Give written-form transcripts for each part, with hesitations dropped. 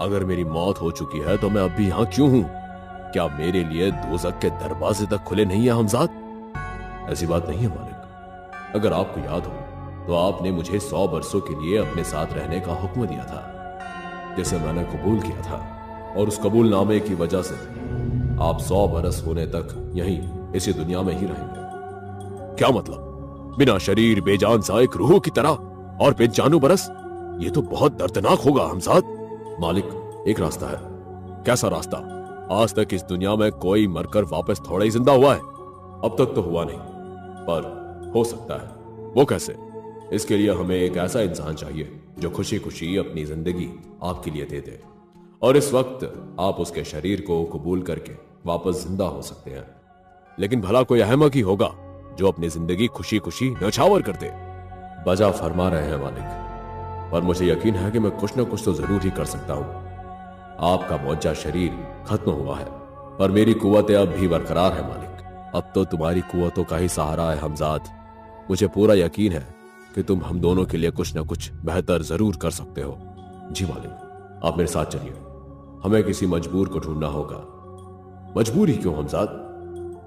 अगर मेरी मौत हो चुकी है तो मैं अब भी यहाँ क्यों हूं? क्या मेरे लिए दोज़ख के दरवाजे तक खुले नहीं है हमजाद? ऐसी बात नहीं है मालिक। अगर आपको याद हो तो आपने मुझे 100 बरसों के लिए अपने साथ रहने का हुक्म दिया था, जिसे मैंने कबूल किया था। और उस कबूलनामे की वजह से आप 100 बरस होने तक यहीं इसी दुनिया में ही रहेंगे। क्या मतलब? बिना शरीर बेजान सा एक रूह की तरह और बेजानू बरस? ये तो बहुत दर्दनाक होगा हमजाद। मालिक, एक रास्ता है। कैसा रास्ता? आज तक इस दुनिया में कोई मरकर वापस थोड़ा ही जिंदा हुआ है। अब तक तो हुआ नहीं, पर हो सकता है। वो कैसे? इसके लिए हमें एक ऐसा इंसान चाहिए जो खुशी खुशी अपनी जिंदगी आपके लिए दे दे, और इस वक्त आप उसके शरीर को कबूल करके वापस जिंदा हो सकते हैं। लेकिन भला कोई अहमक ही होगा जो अपनी जिंदगी खुशी खुशी न्यौछावर कर दे। बजा फरमा रहे हैं मालिक, पर मुझे यकीन है कि मैं कुछ न कुछ तो जरूर ही कर सकता हूं। आपका मौजा शरीर खत्म हुआ है, पर मेरी कुव्वतें अब भी बरकरार है मालिक। अब तो तुम्हारी कुव्वतों का ही सहारा है हमजाद। मुझे पूरा यकीन है कि तुम हम दोनों के लिए कुछ न कुछ बेहतर जरूर कर सकते हो। जी मालिक, आप मेरे साथ चलिए। हमें किसी मजबूर को ढूंढना होगा। मजबूर ही क्यों हमजाद?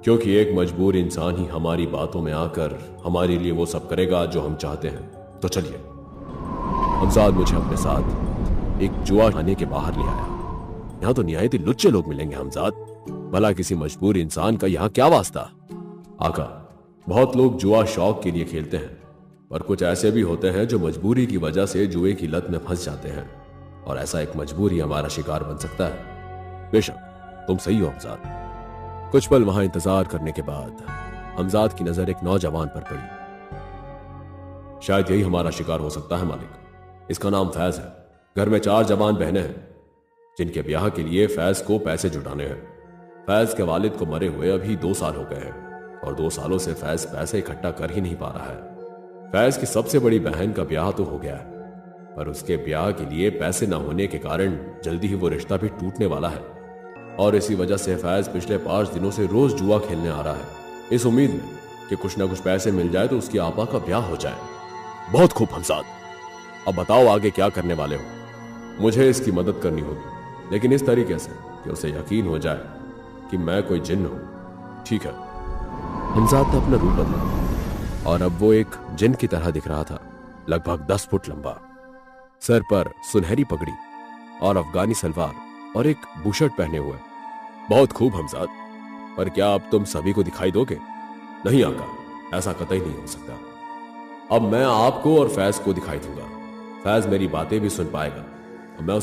क्योंकि एक मजबूर इंसान ही हमारी बातों में आकर हमारे लिए वो सब करेगा जो हम चाहते हैं। तो चलिए। हमजाद मुझे अपने साथ एक जुआ खाने के बाहर ले आया। यहाँ तो निहायत ही लुच्चे लोग मिलेंगे हमजाद। भला किसी मजबूर इंसान का यहाँ क्या वास्ता? आका, बहुत लोग जुआ शौक के लिए खेलते हैं, पर कुछ ऐसे भी होते हैं जो मजबूरी की वजह से जुए की लत में फंस जाते हैं, और ऐसा एक मजबूर ही हमारा शिकार बन सकता है। बेशक तुम सही हो हमजाद। कुछ पल वहां इंतजार करने के बाद हमजाद की नजर एक नौजवान पर पड़ी। शायद यही हमारा शिकार हो सकता है मालिक। इसका नाम फैज है। घर में 4 जवान बहनें हैं जिनके ब्याह के लिए फैज को पैसे जुटाने हैं। फैज के वालिद को मरे हुए अभी 2 साल हो गए हैं, और 2 सालों से फैज पैसे इकट्ठा कर ही नहीं पा रहा है। फैज की सबसे बड़ी बहन का ब्याह तो हो गया है, पर उसके ब्याह के लिए पैसे न होने के कारण जल्दी ही वो रिश्ता भी टूटने वाला है, और इसी वजह से फैज पिछले 5 दिनों से रोज जुआ खेलने आ रहा है, इस उम्मीद में कि कुछ ना कुछ पैसे मिल जाए तो उसकी आपा का ब्याह हो जाए। बहुत खूब हमजाद, अब बताओ आगे क्या करने वाले हो? मुझे इसकी मदद करनी होगी, लेकिन इस तरीके से कि उसे यकीन हो जाए कि मैं कोई जिन्न हूं। ठीक है। हमजाद ने अपना रूप बदला, और अब वो एक जिन की तरह दिख रहा था, लगभग 10 फुट लंबा, सर पर सुनहरी पगड़ी और अफगानी सलवार और एक बुशर्ट पहने हुए। बहुत खूब हमजाद, पर क्या अब तुम सभी को दिखाई दोगे? नहीं आका, ऐसा कतई नहीं हो सकता। अब मैं आपको और फैज को दिखाई दूंगा। फैज मेरी बातें भी सुन पाएगा, और मैं उसके